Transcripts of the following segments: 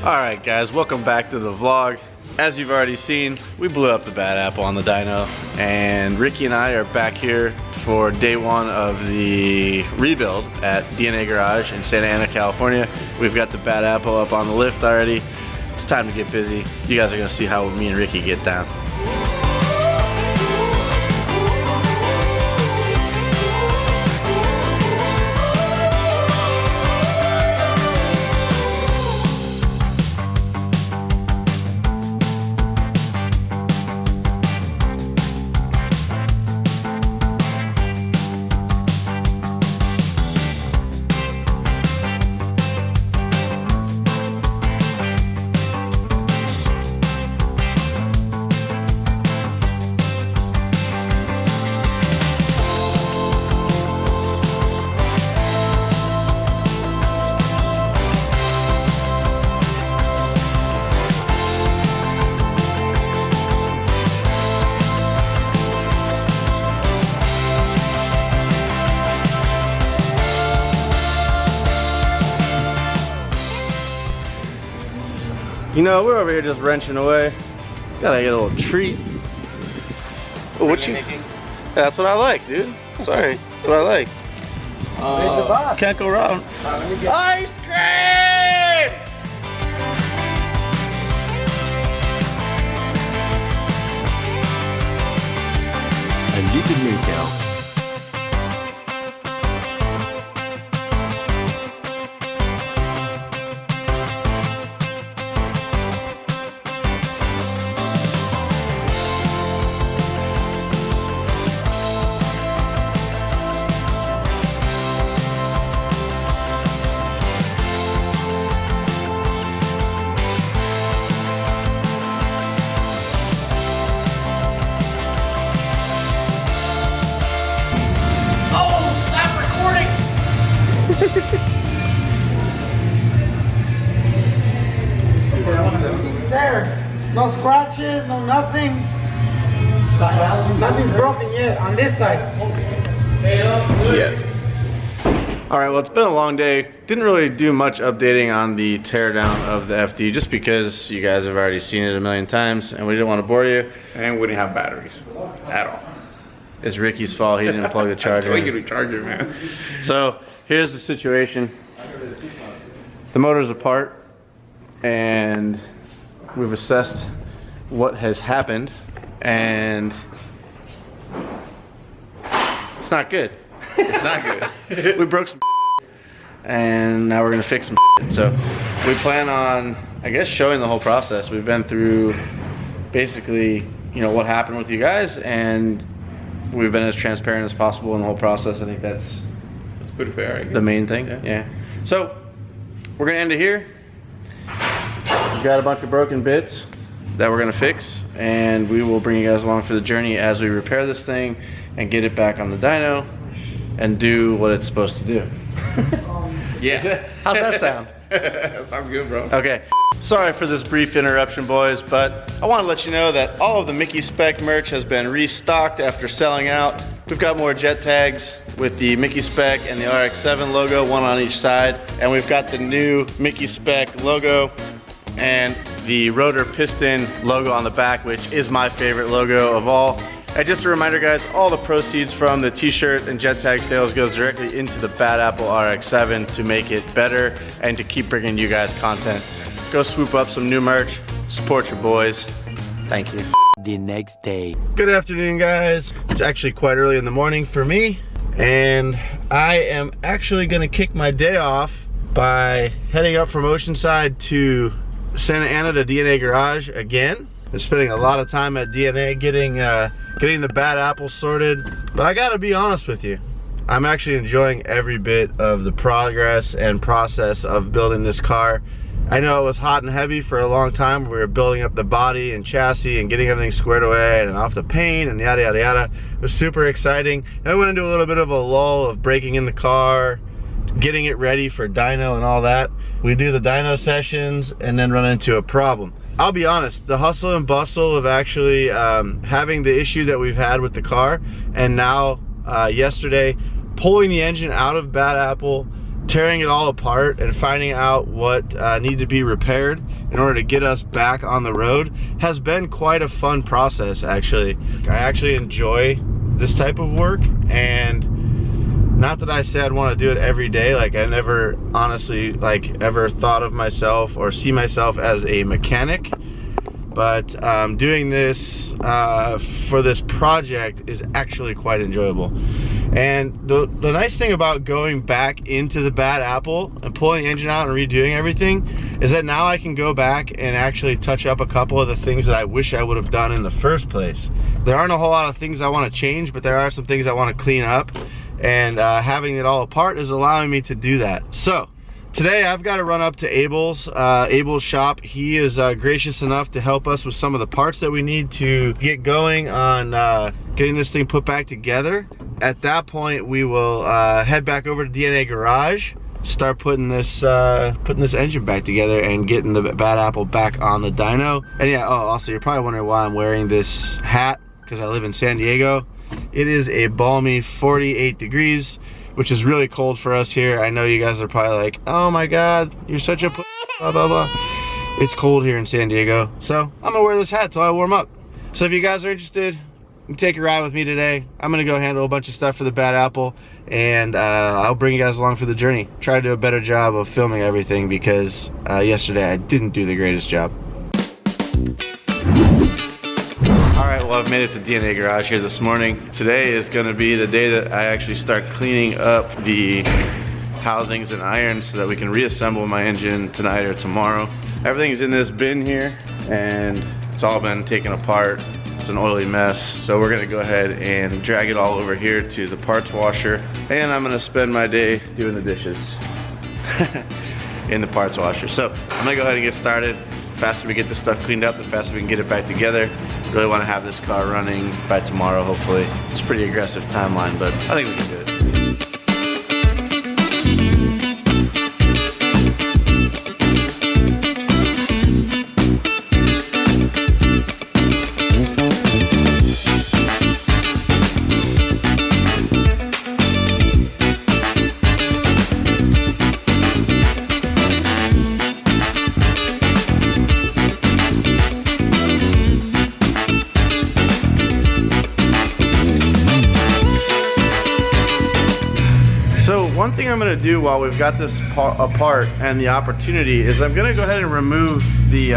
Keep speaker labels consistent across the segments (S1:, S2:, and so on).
S1: Alright guys, welcome back to the vlog. As you've already seen, we blew up the bad apple on the dyno, and Ricky and I are back here for day one of the rebuild at DNA Garage in Santa Ana, California. We've got the bad apple up on the lift already. It's time to get busy. You guys are gonna see how me and Ricky get down. You know, we're over here just wrenching away. Gotta get a little treat. Oh, what you? Yeah, that's what I like, dude. Sorry, that's what I like. Can't go wrong. Ice cream!
S2: And you can make out.
S3: There, no scratches, no nothing. Nothing's broken yet on this side.
S1: Yet. Alright, well, it's been a long day. Didn't really do much updating on the teardown of the FD just because you guys have already seen it a million times and we didn't want to bore you.
S4: And we didn't have batteries at all.
S1: It's Ricky's fault, he didn't plug the charger in.
S4: I told you to charge it, man.
S1: So, here's the situation. The motor's apart and we've assessed what has happened and it's not good.
S4: It's not good.
S1: We broke some and now we're gonna fix some. So we plan on, I guess, showing the whole process. We've been through basically, you know, what happened with you guys, and we've been as transparent as possible in the whole process. I think that's
S4: pretty fair, I guess.
S1: The main thing. Yeah. So we're gonna end it here. We've got a bunch of broken bits that we're gonna fix, and we will bring you guys along for the journey as we repair this thing and get it back on the dyno and do what it's supposed to do.
S4: Yeah.
S1: How's that sound?
S4: Sounds good, bro.
S1: Okay. Sorry for this brief interruption, boys, but I want to let you know that all of the Mickey Spec merch has been restocked after selling out. We've got more jet tags with the Mickey Spec and the RX-7 logo, one on each side, and we've got the new Mickey Spec logo and the rotor piston logo on the back, which is my favorite logo of all. And just a reminder, guys, all the proceeds from the t-shirt and jet tag sales goes directly into the Bad Apple RX-7 to make it better and to keep bringing you guys content. Go swoop up some new merch, support your boys. Thank you.
S2: The next day.
S1: Good afternoon, guys. It's actually quite early in the morning for me, and I am actually gonna kick my day off by heading up from Oceanside to Santa Ana to DNA Garage again. I'm spending a lot of time at DNA getting the bad apple sorted, but I gotta be honest with you, I'm actually enjoying every bit of the progress and process of building this car. I know it was hot and heavy for a long time. We were building up the body and chassis and getting everything squared away and off the paint and yada yada yada. It was super exciting. And I went into a little bit of a lull of breaking in the car, getting it ready for dyno and all that. We do the dyno sessions and then run into a problem. I'll be honest, the hustle and bustle of actually having the issue that we've had with the car, and now yesterday pulling the engine out of Bad Apple, tearing it all apart and finding out what needed to be repaired in order to get us back on the road has been quite a fun process, actually. I actually enjoy this type of work, and not that I say I'd want to do it every day. Like, I never honestly ever thought of myself or see myself as a mechanic, but doing this for this project is actually quite enjoyable. And the nice thing about going back into the bad apple and pulling the engine out and redoing everything is that now I can go back and actually touch up a couple of the things that I wish I would have done in the first place. There aren't a whole lot of things I want to change, but there are some things I want to clean up, and having it all apart is allowing me to do that. So today I've got to run up to Abel's shop. He is gracious enough to help us with some of the parts that we need to get going on getting this thing put back together. At that point, we will head back over to DNA Garage, start putting this engine back together and getting the bad apple back on the dyno. And yeah, oh, also you're probably wondering why I'm wearing this hat, because I live in San Diego. It is a balmy 48 degrees, which is really cold for us here. I know you guys are probably like, oh my God, you're such a blah, blah, blah. It's cold here in San Diego. So I'm gonna wear this hat till I warm up. So if you guys are interested, you can take a ride with me today. I'm gonna go handle a bunch of stuff for the bad apple, and I'll bring you guys along for the journey. Try to do a better job of filming everything, because yesterday I didn't do the greatest job. Alright, well, I've made it to DNA Garage here this morning. Today is going to be the day that I actually start cleaning up the housings and irons so that we can reassemble my engine tonight or tomorrow. Everything's in this bin here, and it's all been taken apart. It's an oily mess, so we're going to go ahead and drag it all over here to the parts washer, and I'm going to spend my day doing the dishes in the parts washer. So I'm going to go ahead and get started. The faster we get this stuff cleaned up, the faster we can get it back together. Really want to have this car running by tomorrow, hopefully. It's a pretty aggressive timeline, but I think we can do it. One thing I'm going to do while we've got this apart and the opportunity is I'm going to go ahead and remove the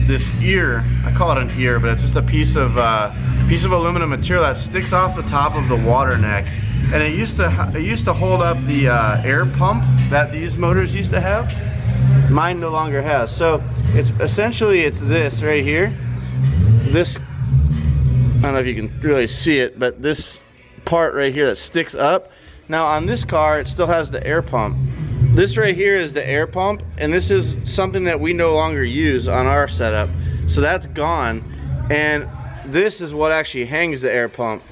S1: this ear. I call it an ear, but it's just a piece of aluminum material that sticks off the top of the water neck, and it used to hold up the air pump that these motors used to have. Mine no longer has. So it's essentially this right here. This, I don't know if you can really see it, but this part right here that sticks up. Now on this car, it still has the air pump. This right here is the air pump, and this is something that we no longer use on our setup. So that's gone, and this is what actually hangs the air pump,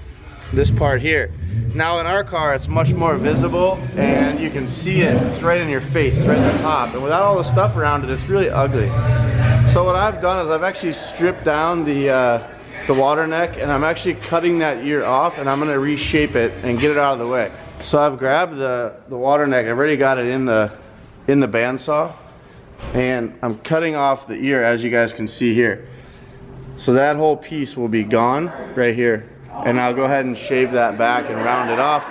S1: this part here. Now in our car, it's much more visible, and you can see it. It's right in your face, it's right at the top. And without all the stuff around it, it's really ugly. So what I've done is I've actually stripped down the water neck, and I'm actually cutting that ear off, and I'm gonna reshape it and get it out of the way. So I've grabbed the water neck. I've already got it in the bandsaw, and I'm cutting off the ear, as you guys can see here. So that whole piece will be gone right here, and I'll go ahead and shave that back and round it off,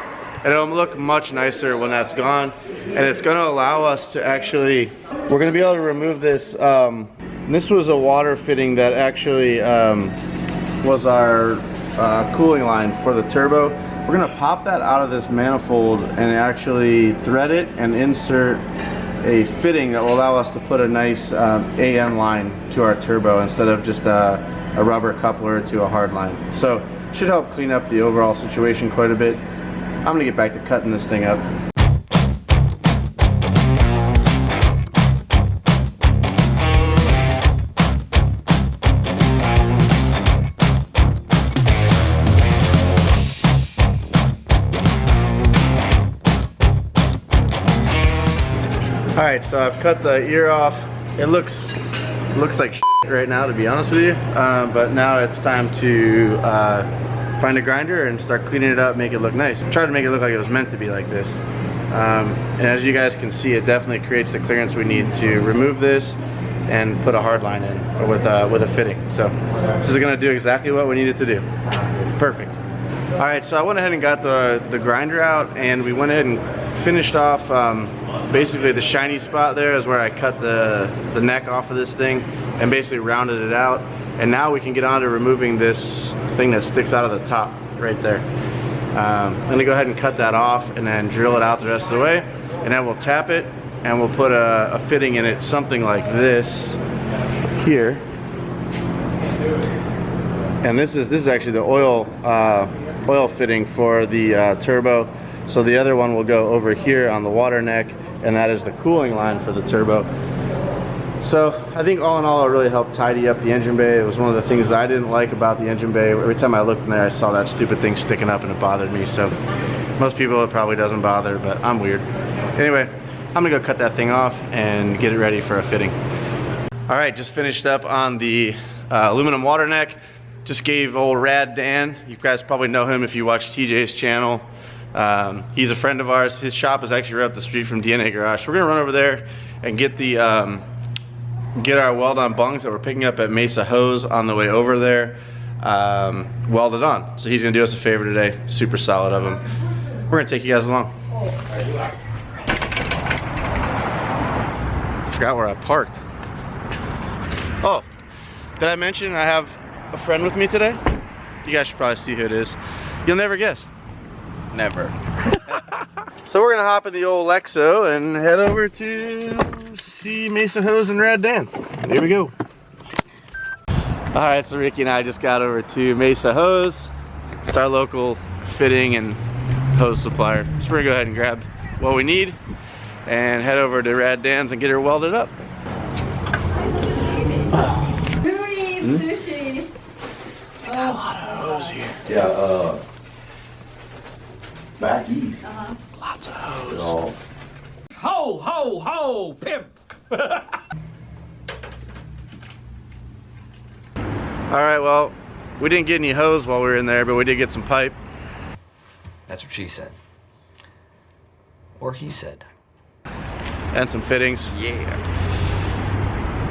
S1: and it'll look much nicer when that's gone. And it's going to allow us to actually, we're going to be able to remove this. This was a water fitting that actually was our cooling line for the turbo. We're gonna pop that out of this manifold and actually thread it and insert a fitting that will allow us to put a nice AN line to our turbo instead of just a rubber coupler to a hard line. So should help clean up the overall situation quite a bit. I'm gonna get back to cutting this thing up. Alright, so I've cut the ear off. It looks like shit right now, to be honest with you. But now it's time to find a grinder and start cleaning it up, make it look nice. Try to make it look like it was meant to be like this. And as you guys can see, it definitely creates the clearance we need to remove this and put a hard line in, or with a fitting. So this is gonna do exactly what we needed to do. Perfect. All right, so I went ahead and got the grinder out, and we went ahead and finished off basically the shiny spot there is where I cut the neck off of this thing and basically rounded it out. And now we can get on to removing this thing that sticks out of the top right there. I'm gonna go ahead and cut that off and then drill it out the rest of the way, and then we'll tap it and we'll put a fitting in it, something like this here. And this is actually the oil fitting for the turbo. So the other one will go over here on the water neck, and that is the cooling line for the turbo. So I think all in all, it really helped tidy up the engine bay. It was one of the things that I didn't like about the engine bay. Every time I looked in there, I saw that stupid thing sticking up and it bothered me. So most people, it probably doesn't bother, but I'm weird. Anyway, I'm gonna go cut that thing off and get it ready for a fitting. All right, just finished up on the aluminum water neck. Just gave old Rad Dan, you guys probably know him if you watch TJ's channel. He's a friend of ours. His shop is actually right up the street from DNA Garage. We're gonna run over there and get the get our weld on bungs that we're picking up at Mesa Hose on the way over there welded on. So he's gonna do us a favor today. Super solid of him. We're gonna take you guys along. Forgot where I parked. Oh, did I mention I have a friend with me today? You guys should probably see who it is. You'll never guess.
S4: Never.
S1: So we're gonna hop in the old Lexo and head over to see Mesa Hose and Rad Dan. Here we go. All right, so Ricky and I just got over to Mesa Hose. It's our local fitting and hose supplier. So we're gonna go ahead and grab what we need and head over to Rad Dan's and get her welded up.
S5: Who needs sushi?
S1: Got a lot of hose here.
S6: Yeah, back east.
S1: Lots of hose.
S6: Oh.
S4: Ho, ho, ho, pimp.
S1: All right, well, we didn't get any hose while we were in there, but we did get some pipe.
S7: That's what she said. Or he said.
S1: And some fittings.
S4: Yeah.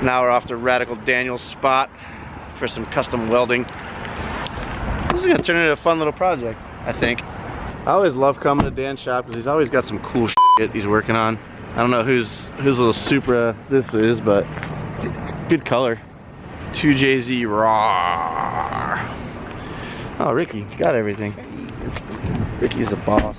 S1: Now we're off to Radical Daniel's spot for some custom welding. This is gonna turn into a fun little project, I think. I always love coming to Dan's shop because he's always got some cool shit he's working on. I don't know whose little Supra this is, but good color. 2JZ raw. Oh, Ricky, you got everything. Ricky's a boss.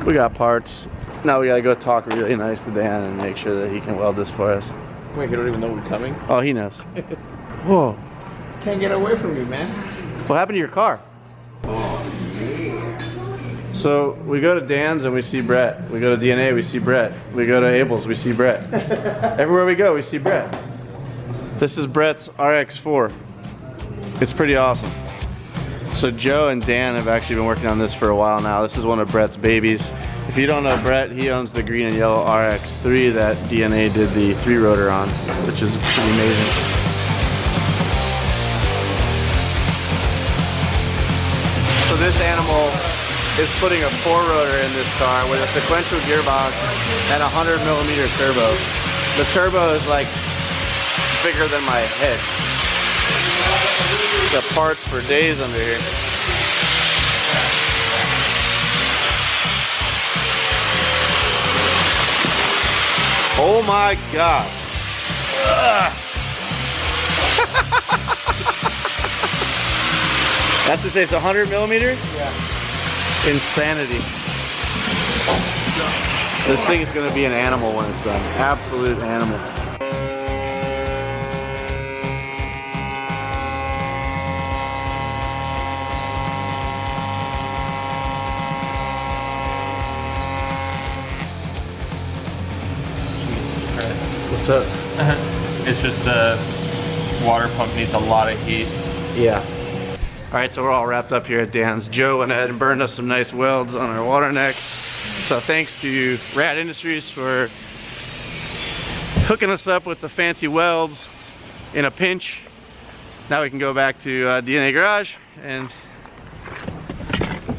S1: We got parts. Now we gotta go talk really nice to Dan and make sure that he can weld this for us.
S4: Wait, you don't even know we're coming?
S1: Oh, he knows. Whoa.
S4: Can't get away from you, man.
S1: What happened to your car? So we go to Dan's and we see Brett. We go to DNA, we see Brett. We go to Abel's, we see Brett. Everywhere we go, we see Brett. This is Brett's RX-4. It's pretty awesome. So Joe and Dan have actually been working on this for a while now. This is one of Brett's babies. If you don't know Brett, he owns the green and yellow RX-3 that DNA did the 3-rotor on, which is pretty amazing. So this animal is putting a 4-rotor in this car with a sequential gearbox and a 100mm turbo. The turbo is like bigger than my head. The parts for days under here. Oh my God. That's to say it's 100mm? Yeah. Insanity. This thing is going to be an animal when it's done. Absolute animal. What's up?
S8: It's just the water pump needs a lot of heat.
S1: Yeah. All right, so we're all wrapped up here at Dan's. Joe went ahead and burned us some nice welds on our water neck. So thanks to Rad Industries for hooking us up with the fancy welds in a pinch. Now we can go back to DNA Garage and,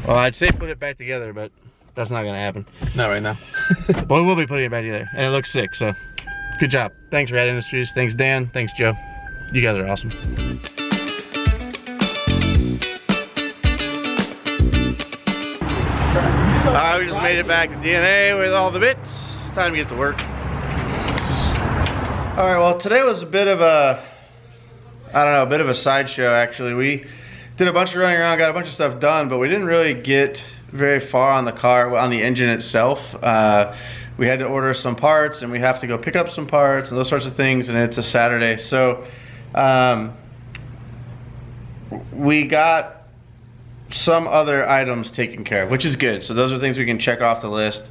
S1: well, I'd say put it back together, but That's not gonna happen.
S8: Not right now.
S1: But we will be putting it back together, and it looks sick, so good job. Thanks, Rad Industries. Thanks, Dan. Thanks, Joe. You guys are awesome. We just made it back to DNA with all the bits. Time to get to work. All right, well, today was a bit of a, I don't know, a bit of a sideshow, actually. We did a bunch of running around, got a bunch of stuff done, but we didn't really get very far on the car, on the engine itself. We had to order some parts, and we have to go pick up some parts and those sorts of things, and it's a Saturday. So we got some other items taken care of, which is good. So those are things we can check off the list.